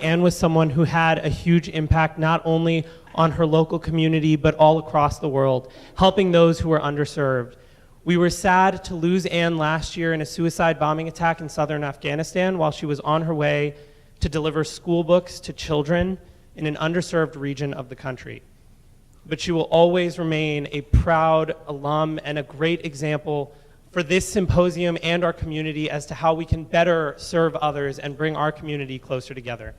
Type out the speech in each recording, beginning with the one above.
Anne was someone who had a huge impact not only on her local community, but all across the world, helping those who were underserved. We were sad to lose Anne last year in a suicide bombing attack in southern Afghanistan while she was on her way to deliver school books to children in an underserved region of the country. But she will always remain a proud alum and a great example for this symposium and our community as to how we can better serve others and bring our community closer together.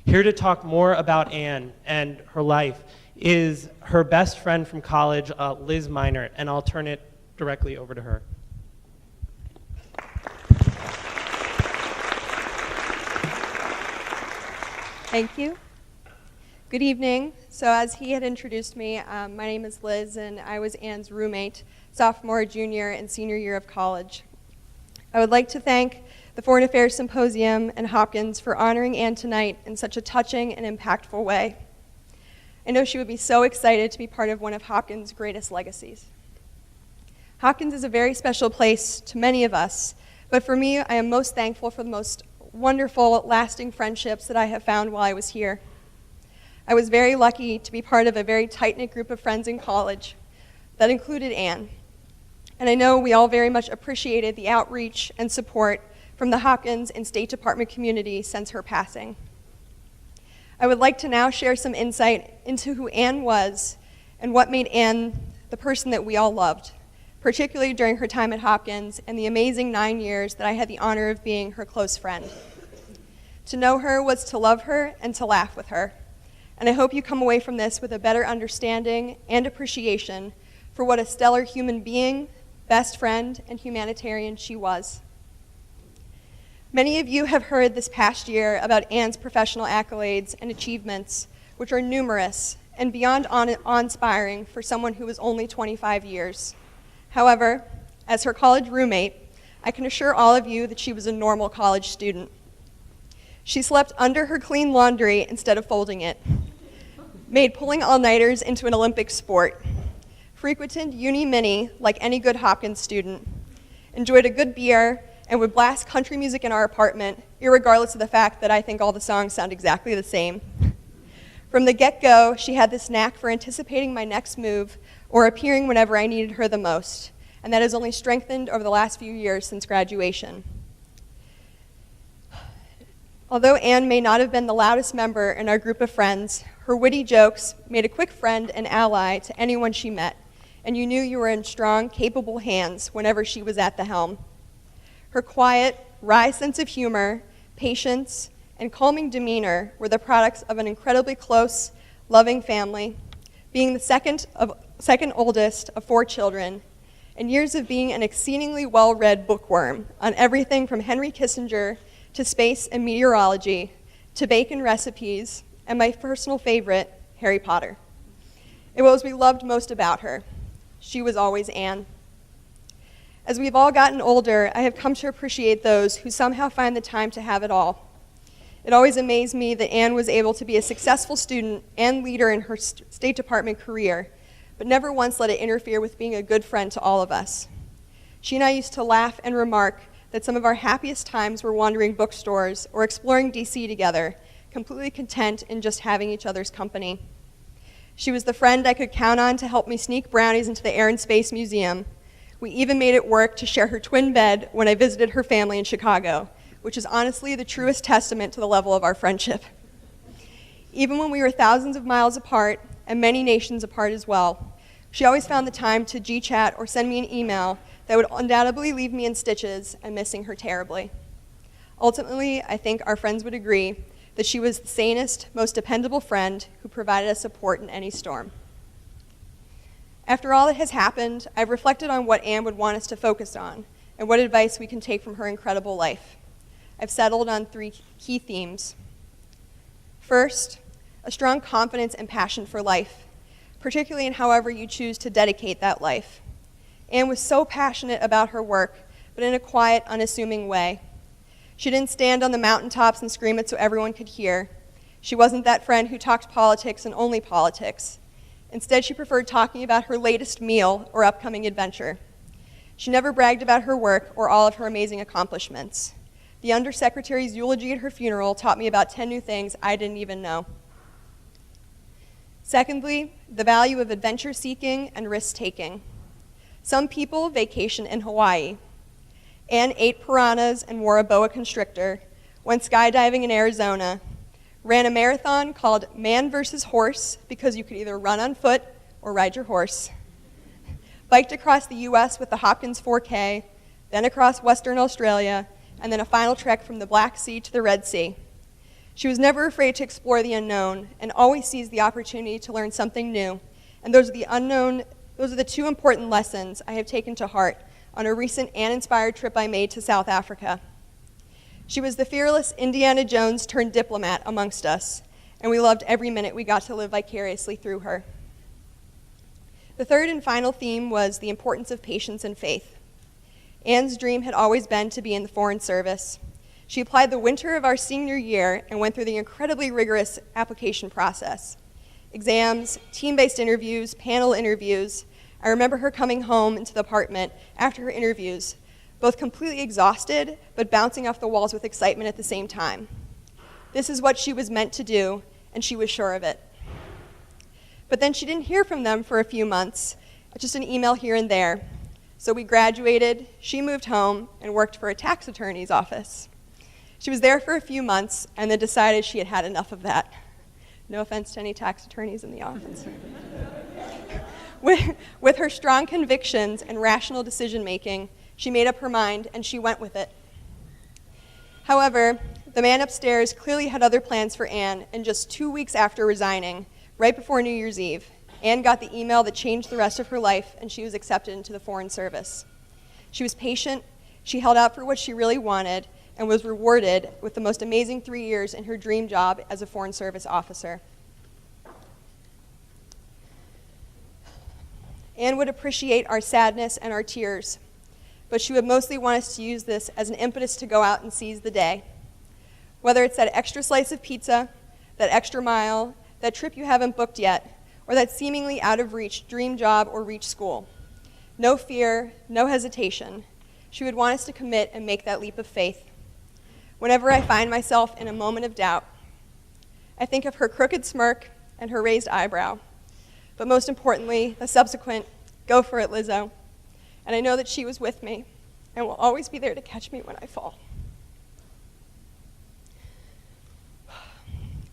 Here to talk more about Anne and her life is her best friend from college, Liz Minert, and I'll turn it directly over to her. Thank you. Good evening. So as he had introduced me, my name is Liz, and I was Anne's roommate, sophomore, junior, and senior year of college. I would like to thank the Foreign Affairs Symposium and Hopkins for honoring Anne tonight in such a touching and impactful way. I know she would be so excited to be part of one of Hopkins' greatest legacies. Hopkins is a very special place to many of us, but for me, I am most thankful for the most wonderful, lasting friendships that I have found while I was here. I was very lucky to be part of a very tight-knit group of friends in college that included Anne. And I know we all very much appreciated the outreach and support from the Hopkins and State Department community since her passing. I would like to now share some insight into who Anne was and what made Anne the person that we all loved, particularly during her time at Hopkins and the amazing 9 years that I had the honor of being her close friend. To know her was to love her and to laugh with her. And I hope you come away from this with a better understanding and appreciation for what a stellar human being, best friend, and humanitarian she was. Many of you have heard this past year about Anne's professional accolades and achievements, which are numerous and beyond awe-inspiring for someone who was only 25 years. However, as her college roommate, I can assure all of you that she was a normal college student. She slept under her clean laundry instead of folding it, made pulling all-nighters into an Olympic sport, frequented Uni Mini like any good Hopkins student, enjoyed a good beer, and would blast country music in our apartment, irregardless of the fact that I think all the songs sound exactly the same. From the get-go, she had this knack for anticipating my next move or appearing whenever I needed her the most, and that has only strengthened over the last few years since graduation. Although Anne may not have been the loudest member in our group of friends, her witty jokes made a quick friend and ally to anyone she met, and you knew you were in strong, capable hands whenever she was at the helm. Her quiet, wry sense of humor, patience, and calming demeanor were the products of an incredibly close, loving family, being the second oldest of 4 children, and years of being an exceedingly well-read bookworm on everything from Henry Kissinger to space and meteorology, to bacon recipes, and my personal favorite, Harry Potter. It was what we loved most about her. She was always Anne. As we've all gotten older, I have come to appreciate those who somehow find the time to have it all. It always amazed me that Anne was able to be a successful student and leader in her State Department career, but never once let it interfere with being a good friend to all of us. She and I used to laugh and remark that some of our happiest times were wandering bookstores or exploring DC together, completely content in just having each other's company. She was the friend I could count on to help me sneak brownies into the Air and Space Museum. We even made it work to share her twin bed when I visited her family in Chicago, which is honestly the truest testament to the level of our friendship. Even when we were thousands of miles apart, and many nations apart as well, she always found the time to G-chat or send me an email that would undoubtedly leave me in stitches and missing her terribly. Ultimately, I think our friends would agree that she was the sanest, most dependable friend who provided us support in any storm. After all that has happened, I've reflected on what Anne would want us to focus on and what advice we can take from her incredible life. I've settled on 3 key themes. First, a strong confidence and passion for life, particularly in however you choose to dedicate that life. Anne was so passionate about her work, but in a quiet, unassuming way. She didn't stand on the mountaintops and scream it so everyone could hear. She wasn't that friend who talked politics and only politics. Instead, she preferred talking about her latest meal or upcoming adventure. She never bragged about her work or all of her amazing accomplishments. The Undersecretary's eulogy at her funeral taught me about 10 new things I didn't even know. Secondly, the value of adventure seeking and risk taking. Some people vacation in Hawaii. Anne ate piranhas and wore a boa constrictor, went skydiving in Arizona, ran a marathon called Man versus Horse because you could either run on foot or ride your horse, biked across the US with the Hopkins 4K, then across Western Australia, and then a final trek from the Black Sea to the Red Sea. She was never afraid to explore the unknown and always seized the opportunity to learn something new. And those are the two important lessons I have taken to heart on a recent Anne-inspired trip I made to South Africa. She was the fearless Indiana Jones turned diplomat amongst us, and we loved every minute we got to live vicariously through her. The third and final theme was the importance of patience and faith. Anne's dream had always been to be in the Foreign Service. She applied the winter of our senior year and went through the incredibly rigorous application process. Exams, team-based interviews, panel interviews. I remember her coming home into the apartment after her interviews, both completely exhausted, but bouncing off the walls with excitement at the same time. This is what she was meant to do, and she was sure of it. But then she didn't hear from them for a few months, just an email here and there. So we graduated, she moved home, and worked for a tax attorney's office. She was there for a few months, and then decided she had had enough of that. No offense to any tax attorneys in the office. With her strong convictions and rational decision-making, she made up her mind, and she went with it. However, the man upstairs clearly had other plans for Anne, and just 2 weeks after resigning, right before New Year's Eve, Anne got the email that changed the rest of her life, and she was accepted into the Foreign Service. She was patient, she held out for what she really wanted, and was rewarded with the most amazing 3 years in her dream job as a Foreign Service officer. Anne would appreciate our sadness and our tears, but she would mostly want us to use this as an impetus to go out and seize the day. Whether it's that extra slice of pizza, that extra mile, that trip you haven't booked yet, or that seemingly out-of-reach dream job or reach school. No fear, no hesitation. She would want us to commit and make that leap of faith. Whenever I find myself in a moment of doubt, I think of her crooked smirk and her raised eyebrow, but most importantly, the subsequent, "Go for it, Lizzo." And I know that she was with me and will always be there to catch me when I fall.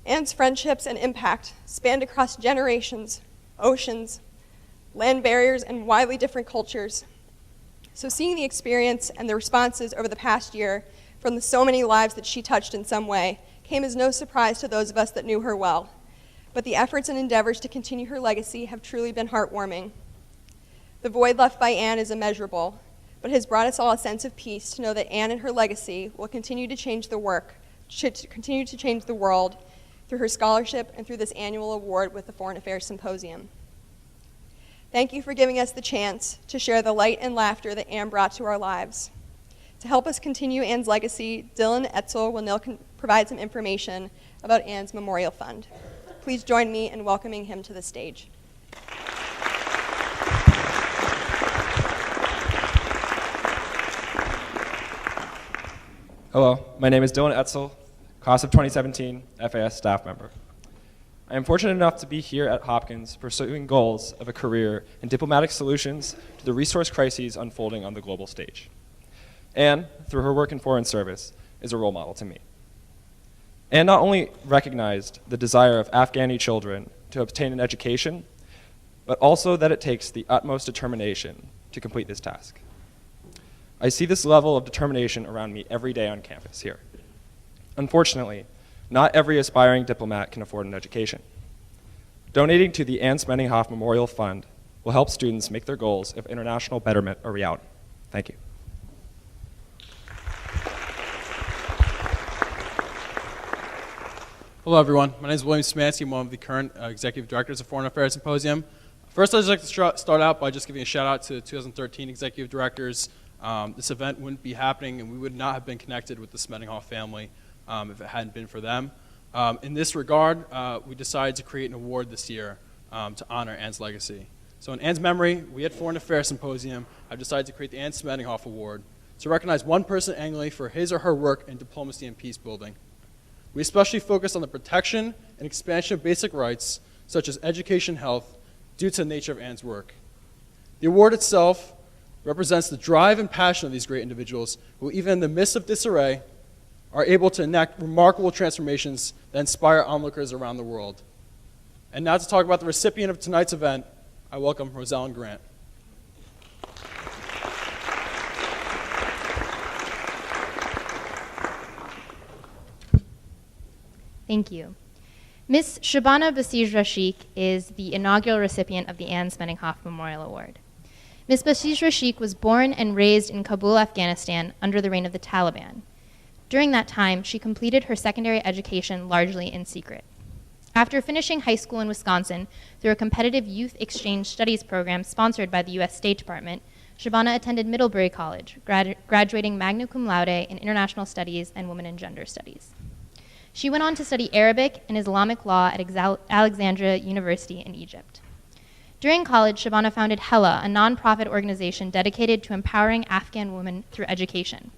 Anne's friendships and impact spanned across generations, oceans, land barriers, and widely different cultures. So seeing the experience and the responses over the past year from the so many lives that she touched in some way came as no surprise to those of us that knew her well. But the efforts and endeavors to continue her legacy have truly been heartwarming. The void left by Anne is immeasurable, but has brought us all a sense of peace to know that Anne and her legacy will continue to change the world through her scholarship and through this annual award with the Foreign Affairs Symposium. Thank you for giving us the chance to share the light and laughter that Anne brought to our lives. To help us continue Anne's legacy, Dylan Etzel will now provide some information about Anne's Memorial Fund. Please join me in welcoming him to the stage. Hello, my name is Dylan Etzel, class of 2017 FAS staff member. I am fortunate enough to be here at Hopkins pursuing goals of a career in diplomatic solutions to the resource crises unfolding on the global stage. Anne, through her work in foreign service, is a role model to me. Anne not only recognized the desire of Afghani children to obtain an education, but also that it takes the utmost determination to complete this task. I see this level of determination around me every day on campus here. Unfortunately, not every aspiring diplomat can afford an education. Donating to the Anne Smedinghoff Memorial Fund will help students make their goals of international betterment a reality. Thank you. Hello, everyone. My name is William Szymanski. I'm one of the current executive directors of Foreign Affairs Symposium. First, I'd just like to start out by just giving a shout out to 2013 executive directors. This event wouldn't be happening, and we would not have been connected with the Smedinghoff family if it hadn't been for them. In this regard, we decided to create an award this year to honor Anne's legacy. So in Anne's memory, we at Foreign Affairs Symposium have decided to create the Anne Smedinghoff Award to recognize one person annually for his or her work in diplomacy and peace building. We especially focus on the protection and expansion of basic rights, such as education and health, due to the nature of Anne's work. The award itself represents the drive and passion of these great individuals who, even in the midst of disarray, are able to enact remarkable transformations that inspire onlookers around the world. And now to talk about the recipient of tonight's event, I welcome Rosalind Grant. Thank you. Ms. Shabana Basij-Rasikh is the inaugural recipient of the Anne Smedinghoff Memorial Award. Ms. Basij-Rasikh was born and raised in Kabul, Afghanistan, under the reign of the Taliban. During that time, she completed her secondary education largely in secret. After finishing high school in Wisconsin through a competitive youth exchange studies program sponsored by the U.S. State Department, Shabana attended Middlebury College, graduating magna cum laude in international studies and women and gender studies. She went on to study Arabic and Islamic law at Alexandra University in Egypt. During college, Shabana founded HELA, a nonprofit organization dedicated to empowering Afghan women through education.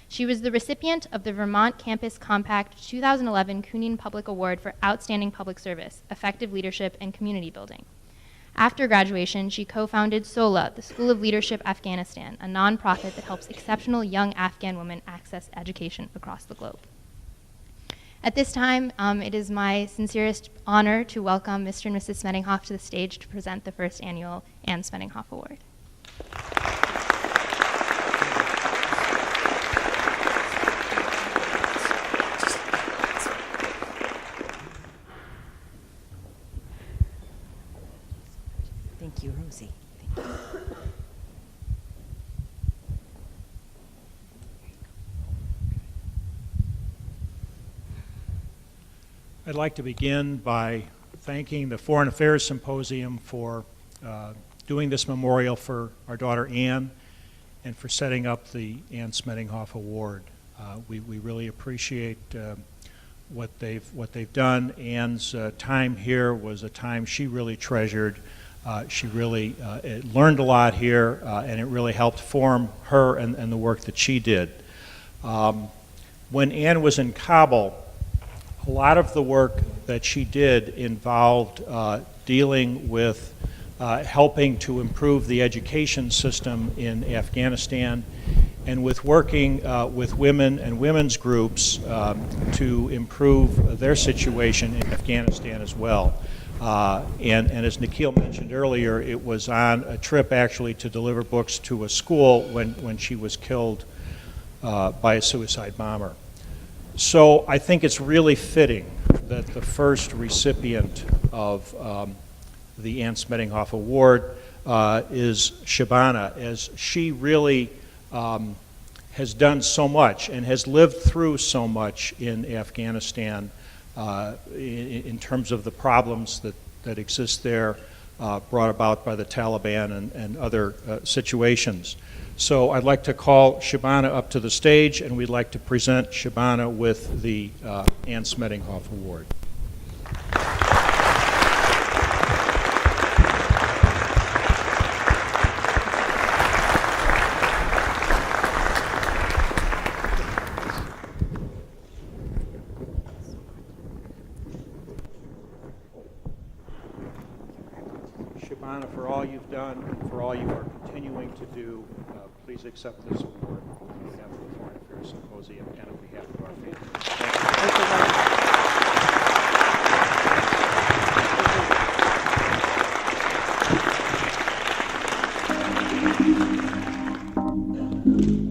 She was the recipient of the Vermont Campus Compact 2011 Kunin Public Award for Outstanding Public Service, Effective Leadership, and Community Building. After graduation, she co-founded SOLA, the School of Leadership Afghanistan, a nonprofit that helps exceptional young Afghan women access education across the globe. At this time, it is my sincerest honor to welcome Mr. and Mrs. Smedinghoff to the stage to present the first annual Anne Smedinghoff Award. Thank you, Rosie. Thank you. I'd like to begin by thanking the Foreign Affairs Symposium for doing this memorial for our daughter Anne and for setting up the Anne Smedinghoff Award. We really appreciate what they've done. Anne's time here was a time she really treasured. She really learned a lot here, and it really helped form her and the work that she did. When Anne was in Kabul, a lot of the work that she did involved dealing with helping to improve the education system in Afghanistan and with working with women and women's groups to improve their situation in Afghanistan as well. And as Nikhil mentioned earlier, it was on a trip actually to deliver books to a school when she was killed by a suicide bomber. So I think it's really fitting that the first recipient of the Anne Smedinghoff Award is Shabana, as she really has done so much and has lived through so much in Afghanistan in terms of the problems that exist there, brought about by the Taliban and other situations. So I'd like to call Shabana up to the stage, and we'd like to present Shabana with the Anne Smedinghoff Award. Shabana, for all you've done and for all you are continuing to do, please accept this award on behalf of the Foreign Affairs Symposium and on behalf of our family. Thank you.